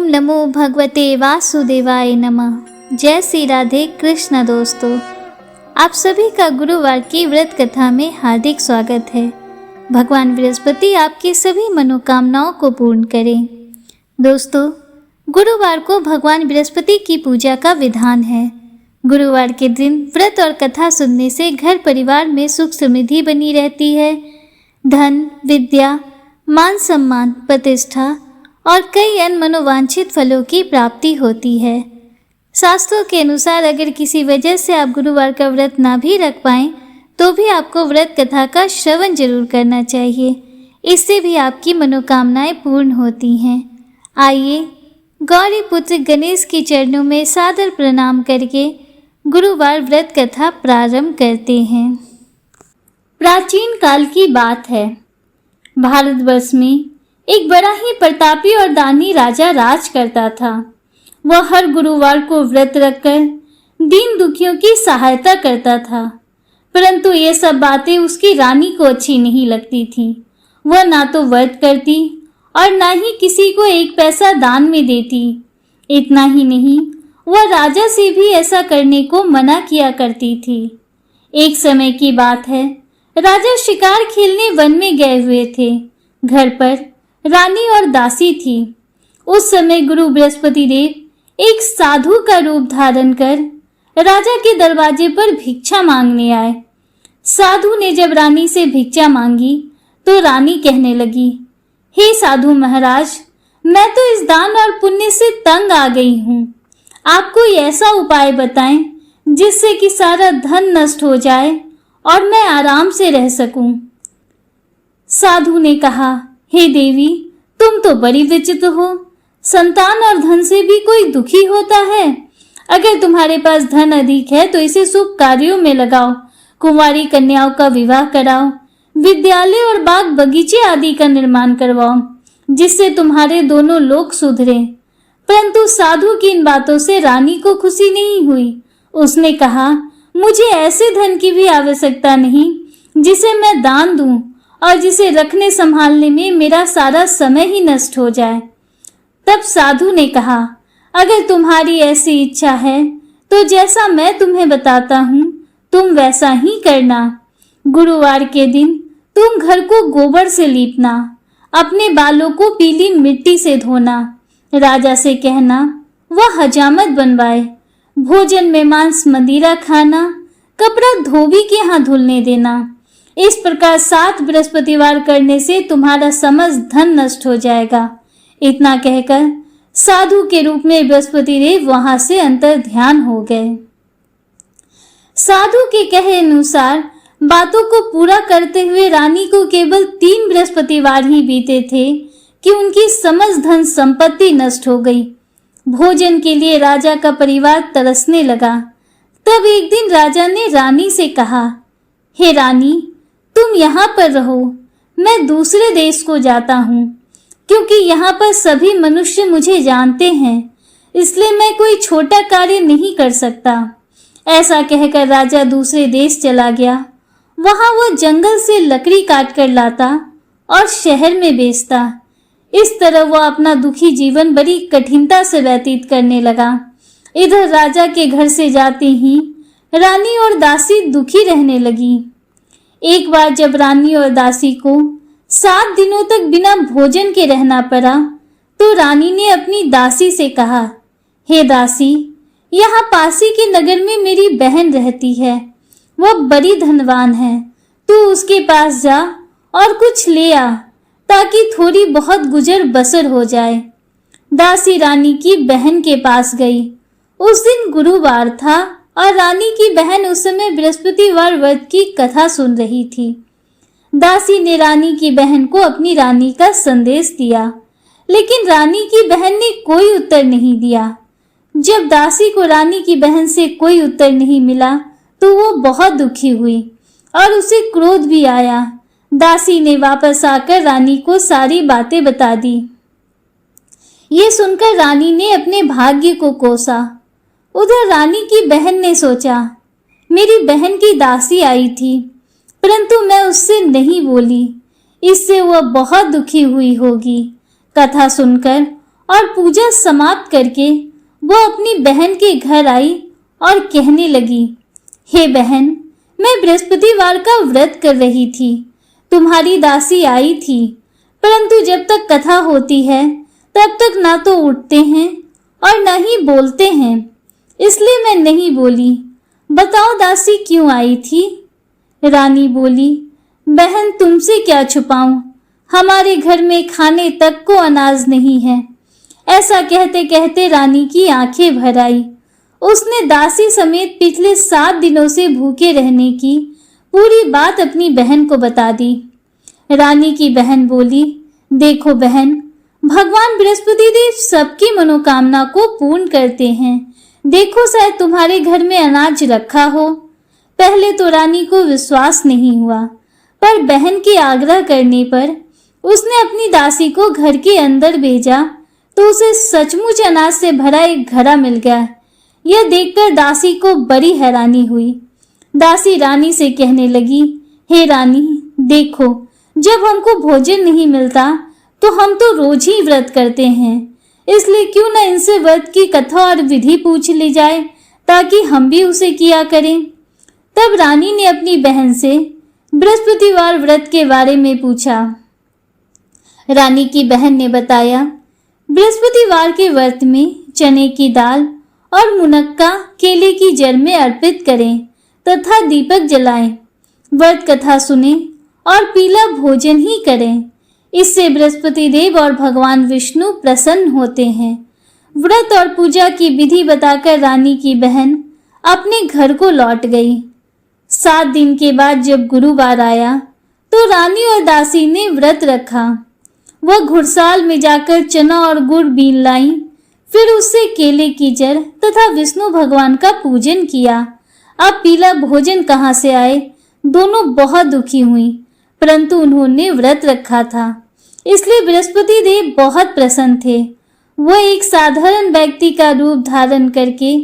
नमो भगवते वासुदेवाय नमः। जय श्री राधे कृष्ण। दोस्तों, आप सभी का गुरुवार की व्रत कथा में हार्दिक स्वागत है। भगवान बृहस्पति आपकी सभी मनोकामनाओं को पूर्ण करें। दोस्तों, गुरुवार को भगवान बृहस्पति की पूजा का विधान है। गुरुवार के दिन व्रत और कथा सुनने से घर परिवार में सुख समृद्धि बनी रहती है। धन, विद्या, मान सम्मान, प्रतिष्ठा और कई अन्य मनोवांछित फलों की प्राप्ति होती है। शास्त्रों के अनुसार अगर किसी वजह से आप गुरुवार का व्रत ना भी रख पाएं तो भी आपको व्रत कथा का श्रवण जरूर करना चाहिए। इससे भी आपकी मनोकामनाएं पूर्ण होती हैं। आइए गौरी पुत्र गणेश के चरणों में सादर प्रणाम करके गुरुवार व्रत कथा प्रारंभ करते हैं। प्राचीन काल की बात है। भारतवर्ष में एक बड़ा ही प्रतापी और दानी राजा राज करता था। वह हर गुरुवार को व्रत रखकर दीन दुखियों की सहायता करता था, परंतु ये सब बातें उसकी रानी को अच्छी नहीं लगती थीं। वह ना तो व्रत करती और ना ही किसी को एक पैसा दान में देती। इतना ही नहीं, वह राजा से भी ऐसा करने को मना किया करती थी। एक समय की बात है, राजा शिकार खेलने वन में गए हुए थे। घर पर रानी और दासी थी। उस समय गुरु बृहस्पति देव एक साधु का रूप धारण कर राजा के दरवाजे पर भिक्षा मांगने आए। साधु ने जब रानी से भिक्षा मांगी तो रानी कहने लगी, हे साधु महाराज, मैं तो इस दान और पुण्य से तंग आ गई हूँ। आप कोई ऐसा उपाय बताएं जिससे कि सारा धन नष्ट हो जाए और मैं आराम से रह सकूं। साधु ने कहा, हे देवी, तुम तो बड़ी विचित्र हो। संतान और धन से भी कोई दुखी होता है। अगर तुम्हारे पास धन अधिक है तो इसे शुभ कार्यों में लगाओ, कुंवारी कन्याओं का विवाह कराओ, विद्यालय और बाग बगीचे आदि का निर्माण करवाओ, जिससे तुम्हारे दोनों लोग सुधरे। परंतु साधु की इन बातों से रानी को खुशी नहीं हुई। उसने कहा, मुझे ऐसे धन की भी आवश्यकता नहीं जिसे मैं दान दूं और जिसे रखने संभालने में मेरा सारा समय ही नष्ट हो जाए। तब साधु ने कहा, अगर तुम्हारी ऐसी इच्छा है तो जैसा मैं तुम्हें बताता हूँ तुम वैसा ही करना। गुरुवार के दिन तुम घर को गोबर से लीपना, अपने बालों को पीली मिट्टी से धोना, राजा से कहना वह हजामत बनवाए, भोजन में मांस मदिरा खाना, कपड़ा धोबी के यहाँ धुलने देना। इस प्रकार 7 बृहस्पतिवार करने से तुम्हारा समस्त धन नष्ट हो जाएगा। इतना कहकर साधु के रूप में बृहस्पति देव वहां से अंतर ध्यान हो गए। साधु के कहे अनुसार बातों को पूरा करते हुए रानी को केवल 3 बृहस्पतिवार ही बीते थे कि उनकी समस्त धन संपत्ति नष्ट हो गई। भोजन के लिए राजा का परिवार तरसने लगा। तब एक दिन राजा ने रानी से कहा, हे रानी, तुम यहाँ पर रहो, मैं दूसरे देश को जाता हूँ, क्योंकि यहाँ पर सभी मनुष्य मुझे जानते हैं, इसलिए मैं कोई छोटा कार्य नहीं कर सकता। ऐसा कहकर राजा दूसरे देश चला गया। वहाँ वो जंगल से लकड़ी काट कर लाता और शहर में बेचता। इस तरह वो अपना दुखी जीवन बड़ी कठिनता से व्यतीत करने लगा। इधर राजा के घर से जाते ही रानी और दासी दुखी रहने लगी। एक बार जब रानी और दासी को 7 दिनों तक बिना भोजन के रहना पड़ा तो रानी ने अपनी दासी से कहा, हे दासी, यहाँ पासी के नगर में मेरी बहन रहती है, वह बड़ी धनवान है, तू उसके पास जा और कुछ ले आ ताकि थोड़ी बहुत गुजर बसर हो जाए। दासी रानी की बहन के पास गई। उस दिन गुरुवार था और रानी की बहन उस समय बृहस्पतिवार व्रत की कथा सुन रही थी। दासी ने रानी की बहन को अपनी रानी का संदेश दिया, लेकिन रानी की बहन ने कोई उत्तर नहीं दिया। जब दासी को रानी की बहन से कोई उत्तर नहीं मिला तो वो बहुत दुखी हुई और उसे क्रोध भी आया। दासी ने वापस आकर रानी को सारी बातें बता दी। ये सुनकर रानी ने अपने भाग्य को कोसा। उधर रानी की बहन ने सोचा, मेरी बहन की दासी आई थी, परंतु मैं उससे नहीं बोली, इससे वह बहुत दुखी हुई होगी। कथा सुनकर और पूजा समाप्त करके वो अपनी बहन के घर आई और कहने लगी, हे बहन, मैं बृहस्पतिवार का व्रत कर रही थी। तुम्हारी दासी आई थी, परंतु जब तक कथा होती है तब तक ना तो उठते हैं और ना ही बोलते हैं, इसलिए मैं नहीं बोली। बताओ दासी क्यों आई थी? रानी बोली, बहन तुमसे क्या छुपाऊं, हमारे घर में खाने तक को अनाज नहीं है। ऐसा कहते कहते रानी की आंखें भर आई। उसने दासी समेत पिछले 7 दिनों से भूखे रहने की पूरी बात अपनी बहन को बता दी। रानी की बहन बोली, देखो बहन, भगवान बृहस्पति देव सबकी मनोकामना को पूर्ण करते हैं। देखो शायद तुम्हारे घर में अनाज रखा हो। पहले तो रानी को विश्वास नहीं हुआ, पर बहन के आग्रह करने पर उसने अपनी दासी को घर के अंदर भेजा तो उसे सचमुच अनाज से भरा एक घड़ा मिल गया। यह देखकर दासी को बड़ी हैरानी हुई। दासी रानी से कहने लगी, हे रानी, देखो, जब हमको भोजन नहीं मिलता तो हम तो रोज ही व्रत करते हैं, इसलिए क्यों न इनसे व्रत की कथा और विधि पूछ ली जाए ताकि हम भी उसे किया करें। तब रानी ने अपनी बहन से बृहस्पतिवार व्रत के बारे में पूछा। रानी की बहन ने बताया, बृहस्पतिवार के व्रत में चने की दाल और मुनक्का केले की जड़ में अर्पित करें तथा दीपक जलाएं, व्रत कथा सुने और पीला भोजन ही करें। इससे बृहस्पति देव और भगवान विष्णु प्रसन्न होते हैं। व्रत और पूजा की विधि बताकर रानी की बहन अपने घर को लौट गई। 7 दिन के बाद जब गुरुवार आया तो रानी और दासी ने व्रत रखा। वह घुड़साल में जाकर चना और गुड़ बीन लाई, फिर उससे केले की जड़ तथा विष्णु भगवान का पूजन किया। अब पीला भोजन कहाँ से आए? दोनों बहुत दुखी हुई, परंतु उन्होंने व्रत रखा था, इसलिए बृहस्पति देव बहुत प्रसन्न थे। वह एक साधारण व्यक्ति का रूप धारण करके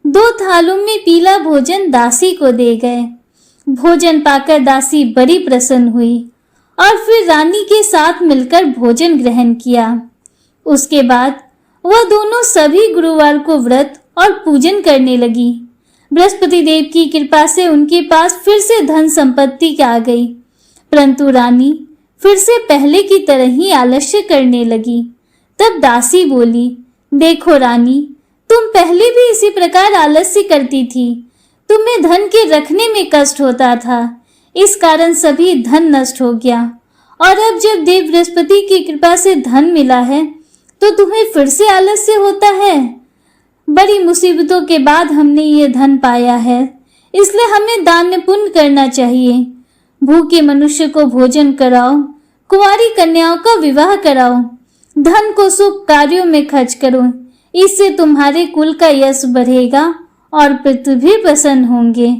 2 थालों में पीला भोजन दासी को दे गए। भोजन पाकर दासी बड़ी प्रसन्न हुई और फिर रानी के साथ मिलकर भोजन ग्रहण किया। उसके बाद वह दोनों सभी गुरुवार को व्रत और पूजन करने लगी। बृहस्पति देव की कृपा से उनके पास फिर से धन संपत्ति आ गई, परंतु रानी फिर से पहले की तरह ही आलस्य करने लगी। तब दासी बोली, देखो रानी, तुम पहले भी इसी प्रकार आलस्य करती थी। तुम्हें धन के रखने में कष्ट होता था, इस कारण सभी धन नष्ट हो गया, और अब जब देव बृहस्पति की कृपा से धन मिला है तो तुम्हें फिर से आलस्य होता है। बड़ी मुसीबतों के बाद हमने ये धन पाया है, इसलिए हमें दान पुण्य करना चाहिए। भूखे मनुष्य को भोजन कराओ, कुंवारी कन्याओं का विवाह कराओ, धन को शुभ कार्यों में खर्च करो, इससे तुम्हारे कुल का यश बढ़ेगा और पितृ भी प्रसन्न होंगे।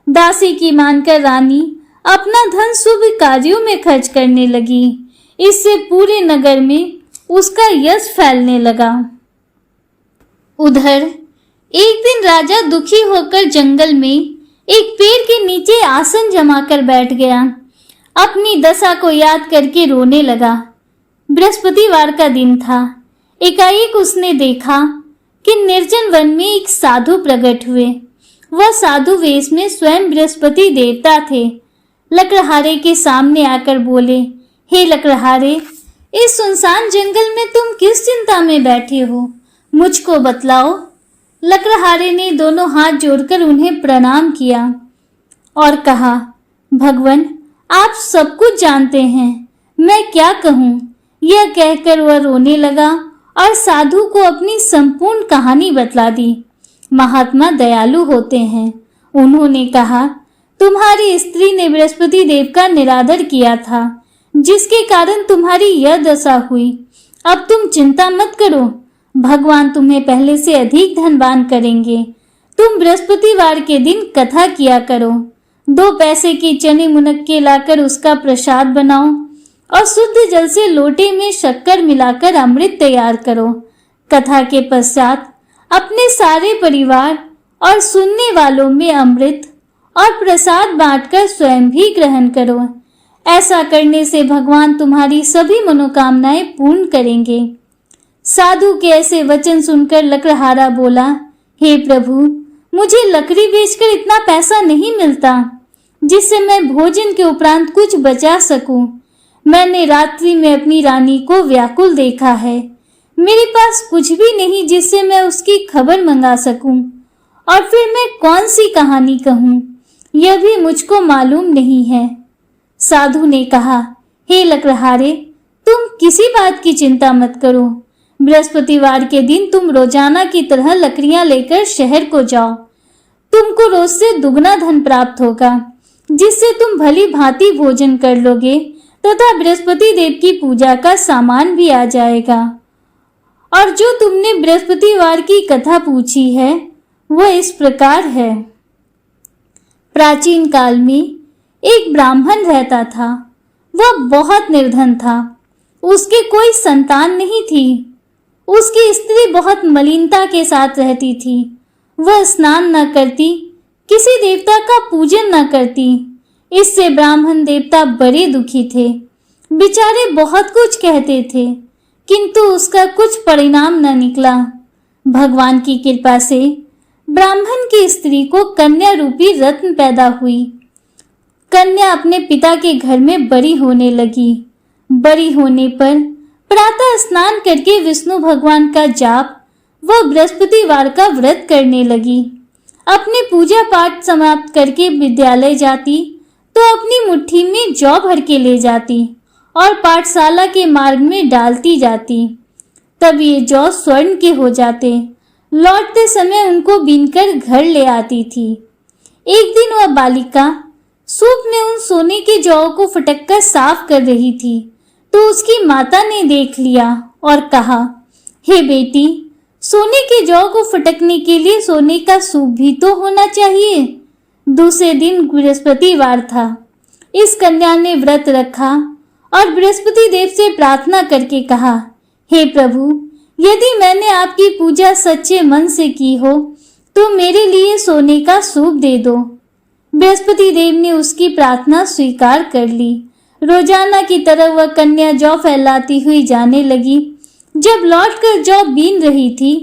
दासी की मानकर रानी अपना धन शुभ कार्यों में खर्च करने लगी। इससे पूरे नगर में उसका यश फैलने लगा। उधर एक दिन राजा दुखी होकर जंगल में एक पेड़ के नीचे आसन जमाकर बैठ गया। अपनी दशा को याद करके रोने लगा। बृहस्पतिवार का दिन था। एकाएक उसने देखा कि निर्जन वन में एक साधु प्रकट हुए। वह साधु वेश में स्वयं बृहस्पति देवता थे। लकड़हारे के सामने आकर बोले, हे लकड़हारे, इस सुनसान जंगल में तुम किस चिंता में बैठे हो, मुझको बतलाओ। लकड़हारे ने दोनों हाथ जोड़कर उन्हें प्रणाम किया और कहा, भगवान, आप सब कुछ जानते हैं, मैं क्या कहूँ। यह कहकर वह रोने लगा और साधु को अपनी संपूर्ण कहानी बतला दी। महात्मा दयालु होते हैं। उन्होंने कहा, तुम्हारी स्त्री ने बृहस्पति देव का निरादर किया था, जिसके कारण तुम्हारी यह दशा हुई। अब तुम चिंता मत करो, भगवान तुम्हें पहले से अधिक धनवान करेंगे। तुम बृहस्पतिवार के दिन कथा किया करो। 2 पैसे की चने मुनक्के लाकर उसका प्रसाद बनाओ और शुद्ध जल से लोटे में शक्कर मिलाकर अमृत तैयार करो। कथा के पश्चात अपने सारे परिवार और सुनने वालों में अमृत और प्रसाद बांटकर स्वयं भी ग्रहण करो। ऐसा करने से भगवान तुम्हारी सभी मनोकामनाएं पूर्ण करेंगे। साधु के ऐसे वचन सुनकर लकड़हारा बोला, हे प्रभु, मुझे लकड़ी बेचकर इतना पैसा नहीं मिलता जिससे मैं भोजन के उपरांत कुछ बचा सकूं। मैंने रात्रि में अपनी रानी को व्याकुल देखा है। मेरे पास कुछ भी नहीं जिससे मैं उसकी खबर मंगा सकूं, और फिर मैं कौन सी कहानी कहूं, यह भी मुझको मालूम नहीं है। साधु ने कहा, हे लकड़हारे, तुम किसी बात की चिंता मत करो। बृहस्पतिवार के दिन तुम रोजाना की तरह लकड़ियां लेकर शहर को जाओ। तुमको रोज से दुगना धन प्राप्त होगा, जिससे तुम भली भांति भोजन कर लोगे तथा बृहस्पति देव की पूजा का सामान भी आ जाएगा। और जो तुमने बृहस्पतिवार की कथा पूछी है वह इस प्रकार है। प्राचीन काल में एक ब्राह्मण रहता था। वह बहुत निर्धन था। उसके कोई संतान नहीं थी। उसकी स्त्री बहुत मलिनता के साथ रहती थी। वह स्नान न करती, किसी देवता का पूजन न करती। इससे ब्राह्मण देवता बड़े दुखी थे। बेचारे बहुत कुछ कहते थे, किंतु उसका कुछ परिणाम न निकला। भगवान की कृपा से ब्राह्मण की स्त्री को कन्या रूपी रत्न पैदा हुई। कन्या अपने पिता के घर में बड़ी होने लगी। बड़ी होने पर प्रातः स्नान करके विष्णु भगवान का जाप व बृहस्पतिवार का व्रत करने लगी। अपने पूजा पाठ समाप्त करके विद्यालय जाती तो अपनी मुट्ठी में जौ भर के ले जाती और पाठशाला के मार्ग में डालती जाती। तब ये जौ स्वर्ण के हो जाते। लौटते समय उनको बीनकर घर ले आती थी। एक दिन वह बालिका सूप में उन सोने के जौ को फटककर साफ कर रही थी तो उसकी माता ने देख लिया और कहा, हे बेटी, सोने के जौ को फटकने के लिए सोने का सूप भी तो होना चाहिए। दूसरे दिन बृहस्पतिवार था। इस कन्या ने व्रत रखा और बृहस्पति देव से प्रार्थना करके कहा, हे प्रभु, यदि मैंने आपकी पूजा सच्चे मन से की हो तो मेरे लिए सोने का सूप दे दो। बृहस्पति देव ने उसकी प्रार्थना स्वीकार कर ली। रोजाना की तरह वह कन्या जौ फैलाती हुई जाने लगी। जब लौटकर जौ बीन रही थी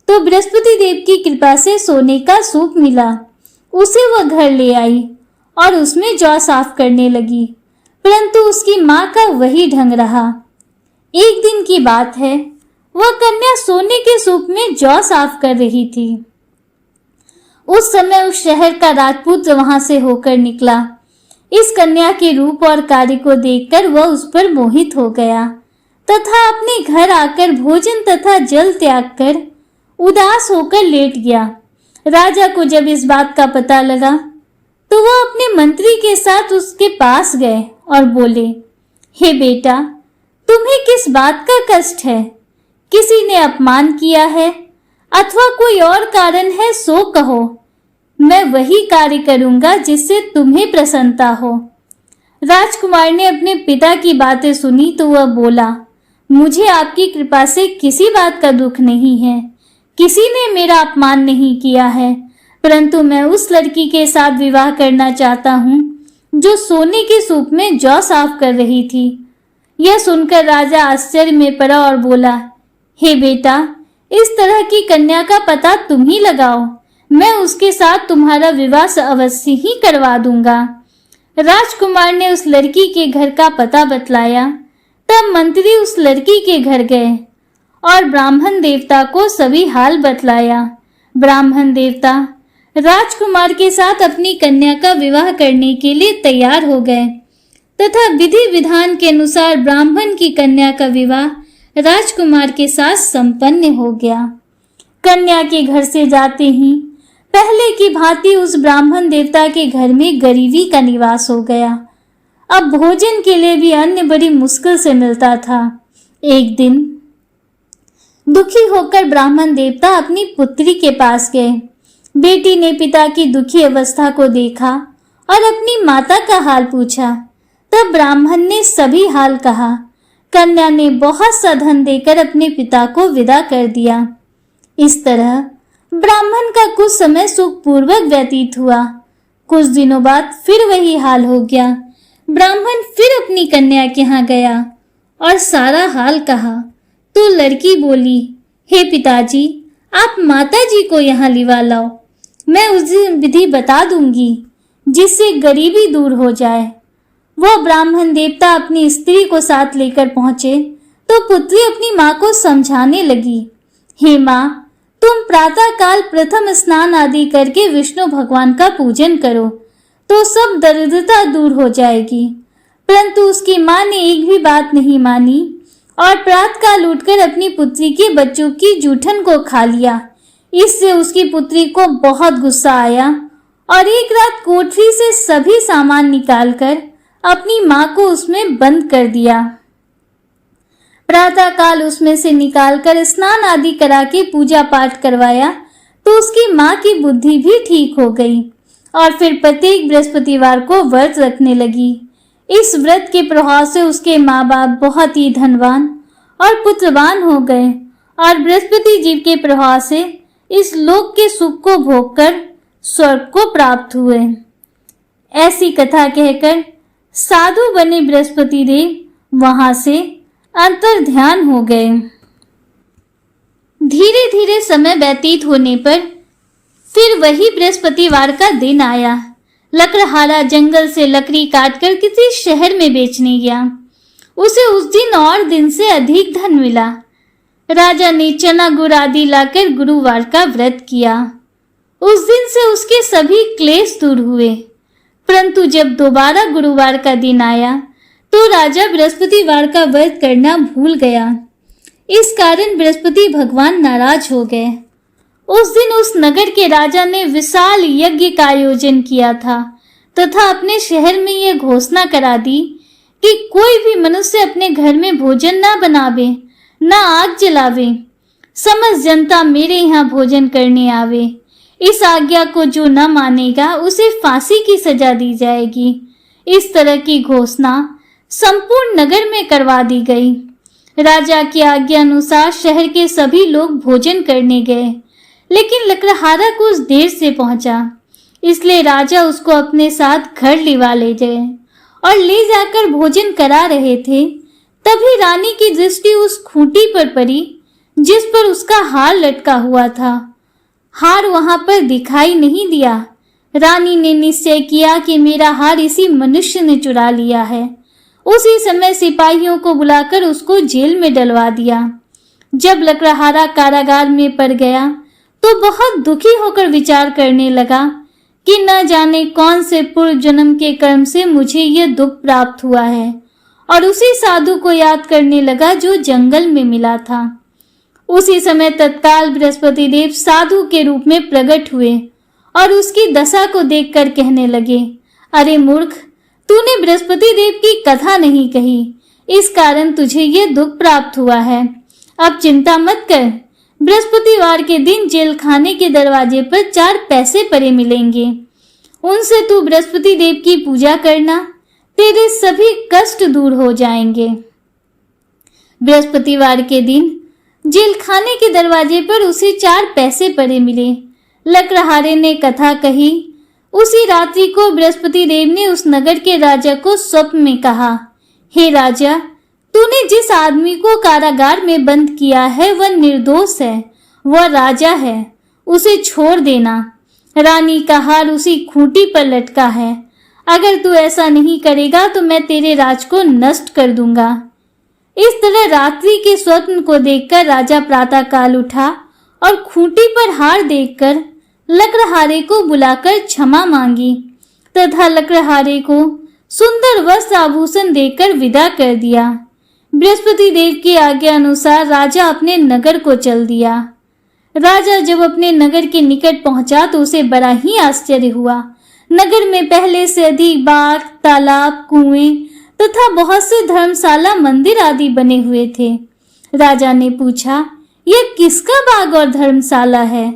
तो बृहस्पति देव की कृपा से सोने का सूप मिला। उसे वह घर ले आई और उसमें जौ साफ करने लगी, परंतु उसकी माँ का वही ढंग रहा। एक दिन की बात है, वह कन्या सोने के सूप में जौ साफ कर रही थी। उस समय उस शहर का राजपुत्र वहां से होकर निकला। इस कन्या के रूप और कार्य को देखकर वह उस पर मोहित हो गया तथा अपने घर आकर भोजन तथा जल त्याग कर उदास होकर लेट गया। राजा को जब इस बात का पता लगा तो वह अपने मंत्री के साथ उसके पास गए और बोले, हे बेटा, तुम्हें किस बात का कष्ट है? किसी ने अपमान किया है अथवा कोई और कारण है सो कहो। मैं वही कार्य करूंगा जिससे तुम्हें प्रसन्नता हो। राजकुमार ने अपने पिता की बातें सुनी तो वह बोला, मुझे आपकी कृपा से किसी बात का दुख नहीं है। किसी ने मेरा अपमान नहीं किया है, परंतु मैं उस लड़की के साथ विवाह करना चाहता हूँ जो सोने के सूप में जौ साफ कर रही थी। यह सुनकर राजा आश्चर्य में पड़ा और बोला, हे बेटा, इस तरह की कन्या का पता तुम ही लगाओ। मैं उसके साथ तुम्हारा विवाह अवश्य ही करवा दूंगा। राजकुमार ने उस लड़की के घर का पता बतलाया। तब मंत्री उस लड़की के घर गए और ब्राह्मण देवता को सभी हाल बतलाया। ब्राह्मण देवता राजकुमार के साथ अपनी कन्या का विवाह करने के लिए तैयार हो गए तथा विधि विधान के अनुसार ब्राह्मण की कन्या का विवाह राजकुमार के साथ संपन्न हो गया। कन्या के घर से जाते ही पहले की भांति उस ब्राह्मण देवता के घर में गरीबी का निवास हो गया। अब भोजन के लिए भी अन्न बड़ी मुश्किल से मिलता था। एक दिन दुखी होकर ब्राह्मण देवता अपनी पुत्री के पास गए। बेटी ने पिता की दुखी अवस्था को देखा और अपनी माता का हाल पूछा। तब ब्राह्मण ने सभी हाल कहा। कन्या ने बहुत सा धन देकर अपने पिता को विदा कर दिया। इस तरह ब्राह्मण का कुछ समय सुखपूर्वक व्यतीत हुआ। कुछ दिनों बाद फिर वही हाल हो गया। ब्राह्मण फिर अपनी कन्या के यहाँ गया और सारा हाल कहा। तो लड़की बोली, हे पिताजी, आप माता जी को यहाँ लिवा लाओ। मैं उस दिन विधि बता दूंगी जिससे गरीबी दूर हो जाए। वह ब्राह्मण देवता अपनी स्त्री को साथ लेकर पहुंचे तो पुत्री अपनी माँ को समझाने लगी, हे माँ, तुम प्रातः काल प्रथम स्नान आदि करके विष्णु भगवान का पूजन करो तो सब दरिद्रता दूर हो जाएगी। परंतु उसकी माँ ने एक भी बात नहीं मानी और प्रातःकाल उठकर अपनी पुत्री के बच्चों की जूठन को खा लिया। इससे उसकी पुत्री को बहुत गुस्सा आया और एक रात कोठरी से सभी सामान निकालकर अपनी माँ को उसमें बंद कर दिया। प्रातःकाल उसमें से निकालकर स्नान आदि करा के पूजा पाठ करवाया तो उसकी माँ की बुद्धि भी ठीक हो गई और फिर प्रत्येक बृहस्पतिवार को व्रत रखने लगी। इस व्रत के प्रभाव से उसके माँ बाप बहुत ही धनवान और पुत्रवान हो गए और बृहस्पति जी के प्रभाव से इस लोक के सुख को भोगकर स्वर्ग को प्राप्त हुए। ऐसी कथा कहकर साधु बने बृहस्पति देव वहां से अंतर ध्यान हो गए। धीरे धीरे समय व्यतीत होने पर फिर वही बृहस्पतिवार का दिन आया। लकड़हारा जंगल से लकड़ी काटकर किसी शहर में बेचने गया। उसे उस दिन और दिन से अधिक धन मिला। राजा ने चना गुड़ आदि लाकर गुरुवार का व्रत किया। उस दिन से उसके सभी क्लेश दूर हुए। परंतु जब दोबारा गुरुवार का दिन आया तो राजा बृहस्पतिवार का व्रत करना भूल गया। इस कारण बृहस्पति भगवान नाराज हो गए। उस दिन उस नगर के राजा ने विशाल यज्ञ का आयोजन किया था तथा अपने शहर में यह घोषणा करा दी कि कोई भी मनुष्य अपने घर में भोजन ना बनावे, ना आग जलावे। समस्त जनता मेरे यहाँ भोजन करने आवे। इस आज्ञा को जो न मानेगा उसे फांसी की सजा दी जाएगी। इस तरह की घोषणा संपूर्ण नगर में करवा दी गई। राजा की आज्ञा अनुसार शहर के सभी लोग भोजन करने गए, लेकिन लकड़हारा कुछ देर से पहुंचा, इसलिए राजा उसको अपने साथ घर लिवा ले गए और ले जाकर भोजन करा रहे थे। तभी रानी की दृष्टि उस खूंटी पर पड़ी जिस पर उसका हार लटका हुआ था। हार वहां पर दिखाई नहीं दिया। रानी ने निश्चय किया कि मेरा हार इसी मनुष्य ने चुरा लिया है। उसी समय सिपाहियों को बुलाकर उसको जेल में डलवा दिया। जब लकड़हारा कारागार में पड़ गया तो बहुत दुखी होकर विचार करने लगा कि न जाने कौन से पूर्व जन्म के कर्म से मुझे यह दुख प्राप्त हुआ है, और उसी साधु को याद करने लगा जो जंगल में मिला था। उसी समय तत्काल बृहस्पति देव साधु के रूप में प्रकट हुए और उसकी दशा को देखकर कहने लगे, अरे मूर्ख, तूने बृहस्पति देव की कथा नहीं कही, इस कारण तुझे यह दुख प्राप्त हुआ है। अब चिंता मत कर, बृहस्पतिवार के दिन जेल खाने के दरवाजे पर 4 पैसे पड़े मिलेंगे। उनसे तू बृहस्पति देव की पूजा करना, तेरे सभी कष्ट दूर हो जाएंगे। बृहस्पतिवार के दिन जेल खाने के दरवाजे पर उसे 4 पैसे पड़े मिले। लकड़हारे ने कथा कही। उसी रात्रि को बृहस्पति देव ने उस नगर के राजा को स्वप्न में कहा, हे राजा, तूने जिस आदमी को कारागार में बंद किया है वह निर्दोष है, वह राजा है, उसे छोड़ देना। रानी का हार उसी खूंटी पर लटका है। अगर तू ऐसा नहीं करेगा तो मैं तेरे राज को नष्ट कर दूंगा। इस तरह रात्रि के स्वप्न को देखकर राजा प्रातःकाल उठा और खूंटी पर हार देखकर लकड़हारे को बुलाकर क्षमा मांगी तथा लकड़हारे को सुंदर वस्त्र आभूषण देकर विदा कर दिया। बृहस्पति देव की आज्ञा अनुसार राजा अपने नगर को चल दिया। राजा जब अपने नगर के निकट पहुंचा तो उसे बड़ा ही आश्चर्य हुआ। नगर में पहले से अधिक बाग, तालाब, कुएं तथा बहुत से धर्मशाला, मंदिर आदि बने हुए थे। राजा ने पूछा, यह किसका बाग और धर्मशाला है?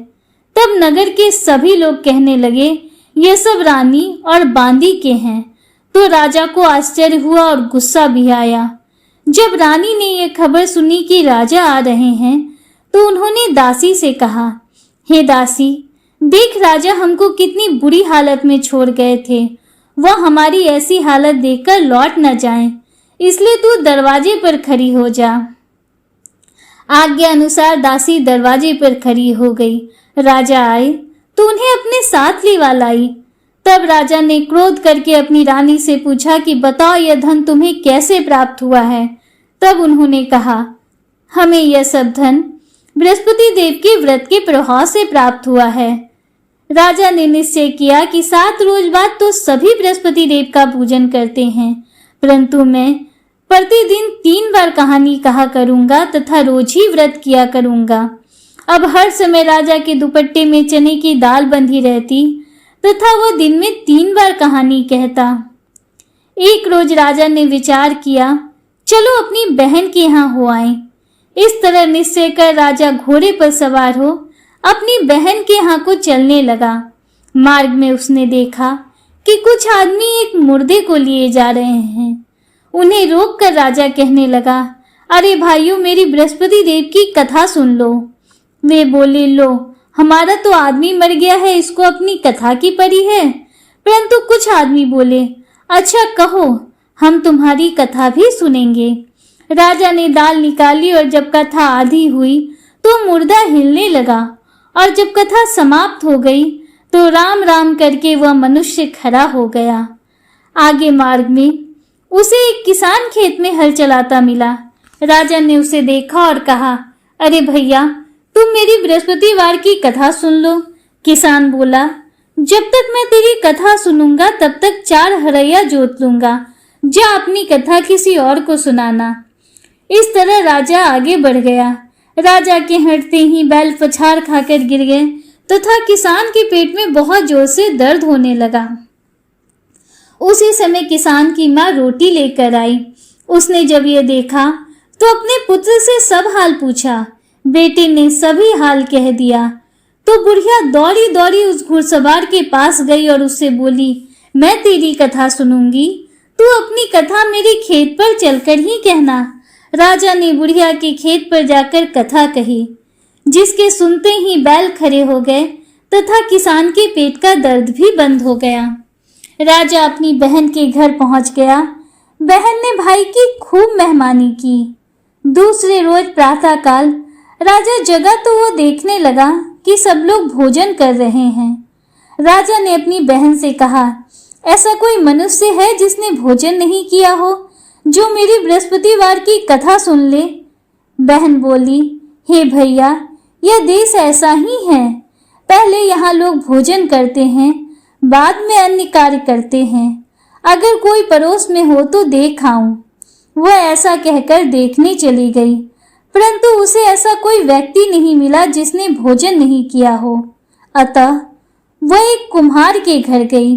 तब नगर के सभी लोग कहने लगे, ये सब रानी और बांदी के हैं। तो राजा को आश्चर्य हुआ और गुस्सा भी आया। जब रानी ने यह खबर सुनी कि राजा आ रहे हैं तो उन्होंने दासी से कहा, हे दासी, देख राजा हमको कितनी बुरी हालत में छोड़ गए थे। वह हमारी ऐसी हालत देखकर लौट न जाएं, इसलिए तू दरवाजे पर खड़ी हो जा। आज्ञा अनुसार दासी दरवाजे पर खड़ी हो गई। राजा आए तो उन्हें अपने साथ लिवा लाई। तब राजा ने क्रोध करके अपनी रानी से पूछा कि बताओ यह धन तुम्हें कैसे प्राप्त हुआ है। तब उन्होंने कहा, हमें यह सब धन बृहस्पति देव के व्रत के प्रभाव से प्राप्त हुआ है। राजा ने निश्चय किया कि 7 रोज बाद तो सभी बृहस्पति देव का पूजन करते हैं, परंतु मैं प्रतिदिन 3 बार कहानी कहा करूंगा तथा रोज ही व्रत किया करूंगा। अब हर समय राजा के दुपट्टे में चने की दाल बंधी रहती तथा वह दिन में 3 बार कहानी कहता। एक रोज राजा ने विचार किया, चलो अपनी बहन के यहाँ हो आए। इस तरह निश्चय कर राजा घोड़े पर सवार हो अपनी बहन के यहाँ को चलने लगा। मार्ग में उसने देखा कि कुछ आदमी एक मुर्दे को लिए जा रहे हैं। उन्हें रोककर राजा कहने लगा, अरे भाइयों, मेरी बृहस्पति देव की कथा सुन लो। वे बोले, लो, हमारा तो आदमी मर गया है, इसको अपनी कथा की पड़ी है। परंतु कुछ आदमी बोले, अच्छा कहो, हम तुम्हारी कथा भी सुनेंगे। राजा ने दाल निकाली और जब कथा आधी हुई तो मुर्दा हिलने लगा और जब कथा समाप्त हो गई तो राम राम करके वह मनुष्य खड़ा हो गया। आगे मार्ग में उसे एक किसान खेत में हल चलाता मिला। राजा ने उसे देखा और कहा, अरे भैया, तुम मेरी बृहस्पतिवार की कथा सुन लो। किसान बोला, जब तक मैं तेरी कथा सुनूंगा तब तक 4 हरैया जोत लूंगा। जा अपनी कथा किसी और को सुनाना। इस तरह राजा आगे बढ़ गया। राजा के हटते ही बैल पछाड़ खाकर गिर गए तथा किसान के पेट में बहुत जोर से दर्द होने लगा। उसी समय किसान की माँ रोटी लेकर आई। उसने जब यह देखा तो अपने पुत्र से सब हाल पूछा। बेटे ने सभी हाल कह दिया तो बुढ़िया दौड़ी दौड़ी उस घुड़सवार के पास गई और उससे बोली, मैं तेरी कथा सुनूंगी, तू अपनी कथा मेरे खेत पर चलकर ही कहना। राजा ने बुढ़िया के खेत पर जाकर कथा कही, जिसके सुनते ही बैल खड़े हो गए तथा किसान के पेट का दर्द भी बंद हो गया। राजा अपनी बहन के घर पहुंच गया। बहन ने भाई की खूब मेहमानी की। दूसरे रोज प्रातःकाल राजा जगा तो वो देखने लगा कि सब लोग भोजन कर रहे हैं। राजा ने अपनी बहन से कहा, ऐसा कोई मनुष्य है जिसने भोजन नहीं किया हो, जो मेरी बृहस्पतिवार की कथा सुन ले। बहन बोली, हे भैया, यह देश ऐसा ही है। पहले यहाँ लोग भोजन करते हैं, बाद में अन्य कार्य करते हैं। अगर कोई पड़ोस में हो तो देख आऊं। वह ऐसा कहकर देखने चली गई, परंतु उसे ऐसा कोई व्यक्ति नहीं मिला जिसने भोजन नहीं किया हो। अतः वह एक कुम्हार के घर गई,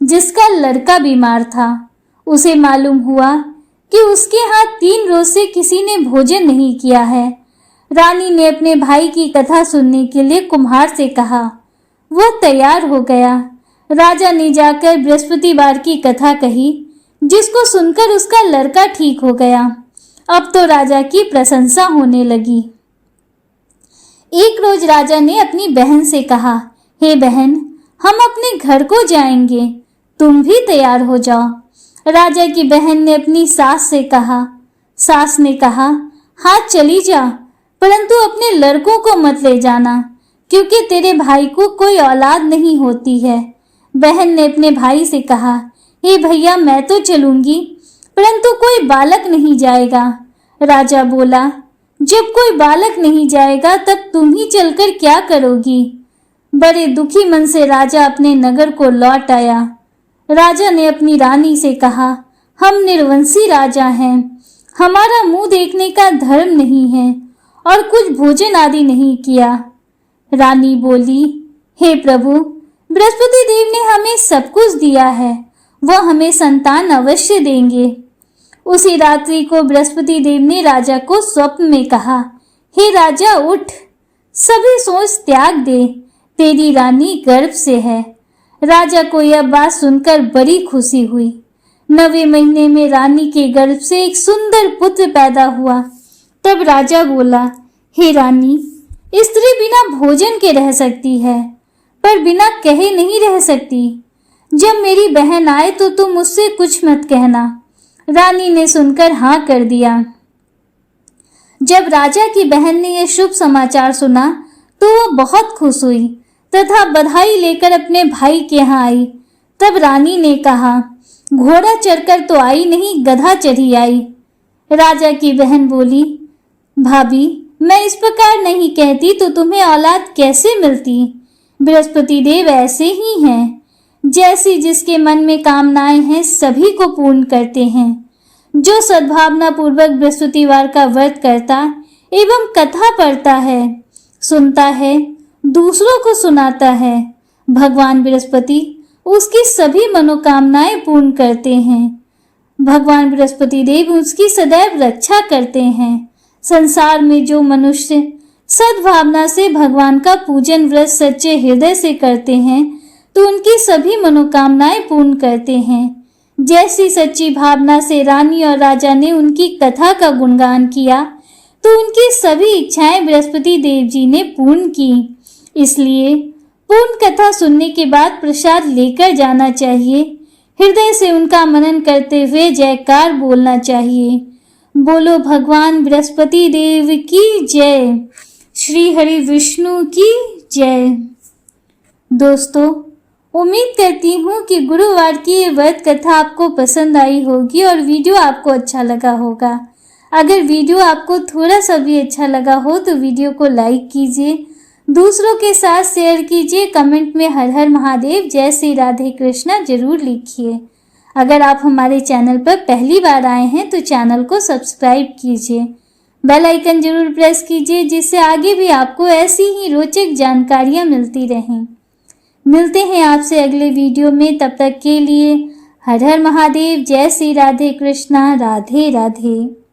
जिसका लड़का बीमार था। उसे मालूम हुआ कि उसके यहाँ 3 रोज से किसी ने भोजन नहीं किया है। रानी ने अपने भाई की कथा सुनने के लिए कुम्हार से कहा। वह तैयार हो गया। राजा ने जाकर बृहस्पतिवार की कथा कही, जिसको सुनकर उसका लड़का ठीक हो गया। अब तो राजा की प्रशंसा होने लगी। एक रोज राजा ने अपनी बहन से कहा, हे बहन, हम अपने घर को जाएंगे, तुम भी तैयार हो जाओ। राजा की बहन ने अपनी सास से कहा। सास ने कहा, हाँ चली जा, परंतु अपने लड़कों को मत ले जाना, क्योंकि तेरे भाई को कोई औलाद नहीं होती है। बहन ने अपने भाई से कहा, हे भैया, मैं तो चलूंगी, परंतु कोई बालक नहीं जाएगा। राजा बोला, जब कोई बालक नहीं जाएगा तब तुम ही चलकर क्या करोगी। बड़े दुखी मन से राजा अपने नगर को लौट आया। राजा ने अपनी रानी से कहा, हम निर्वंशी राजा हैं, हमारा मुंह देखने का धर्म नहीं है और कुछ भोजन आदि नहीं किया। रानी बोली, हे प्रभु, बृहस्पति देव ने हमें सब कुछ दिया है, वह हमें संतान अवश्य देंगे। उसी रात्रि को बृहस्पति देव ने राजा को स्वप्न में कहा, हे राजा उठ, सभी सोच त्याग दे, तेरी रानी गर्भ से है। राजा को यह बात सुनकर बड़ी खुशी हुई। 9वें महीने में रानी के गर्भ से एक सुंदर पुत्र पैदा हुआ। तब राजा बोला, हे रानी, स्त्री बिना भोजन के रह सकती है, पर बिना कहे नहीं रह सकती। जब मेरी बहन आए तो तुम मुझसे कुछ मत कहना। रानी ने सुनकर हाँ कर दिया। जब राजा की बहन ने यह शुभ समाचार सुना तो वह बहुत खुश हुई तथा बधाई लेकर अपने भाई के यहाँ आई। तब रानी ने कहा, घोड़ा चढ़कर तो आई नहीं, गधा चढ़ी आई। राजा की बहन बोली, भाभी, मैं इस प्रकार नहीं कहती तो तुम्हें औलाद कैसे मिलती? बृहस्पति देव ऐसे ही हैं, जैसी जिसके मन में कामनाएं हैं सभी को पूर्ण करते हैं। जो सद्भावना पूर्वक बृहस्पतिवार का व्रत करता एवं कथा पढ़ता है, सुनता है, दूसरों को सुनाता है, भगवान बृहस्पति उसकी सभी मनोकामनाएं पूर्ण करते हैं। भगवान बृहस्पति देव उसकी सदैव रक्षा करते हैं। संसार में जो मनुष्य सद्भावना से भगवान का पूजन व्रत सच्चे हृदय से करते हैं तो उनकी सभी मनोकामनाएं पूर्ण करते हैं। जैसी सच्ची भावना से रानी और राजा ने उनकी कथा का गुणगान किया तो उनकी सभी इच्छाएं बृहस्पति देव जी ने पूर्ण की। इसलिए पूर्ण कथा सुनने के बाद प्रसाद लेकर जाना चाहिए। हृदय से उनका मनन करते हुए जयकार बोलना चाहिए। बोलो भगवान बृहस्पति देव की जय, श्री हरि विष्णु की जय। दोस्तों, उम्मीद करती हूँ कि गुरुवार की ये व्रत कथा आपको पसंद आई होगी और वीडियो आपको अच्छा लगा होगा। अगर वीडियो आपको थोड़ा सा भी अच्छा लगा हो तो वीडियो को लाइक कीजिए, दूसरों के साथ शेयर कीजिए, कमेंट में हर हर महादेव, जय श्री राधे कृष्णा जरूर लिखिए। अगर आप हमारे चैनल पर पहली बार आए हैं तो चैनल को सब्सक्राइब कीजिए, बेल आइकन जरूर प्रेस कीजिए, जिससे आगे भी आपको ऐसी ही रोचक जानकारियां मिलती रहें। मिलते हैं आपसे अगले वीडियो में, तब तक के लिए हर हर महादेव, जय श्री राधे कृष्णा, राधे राधे।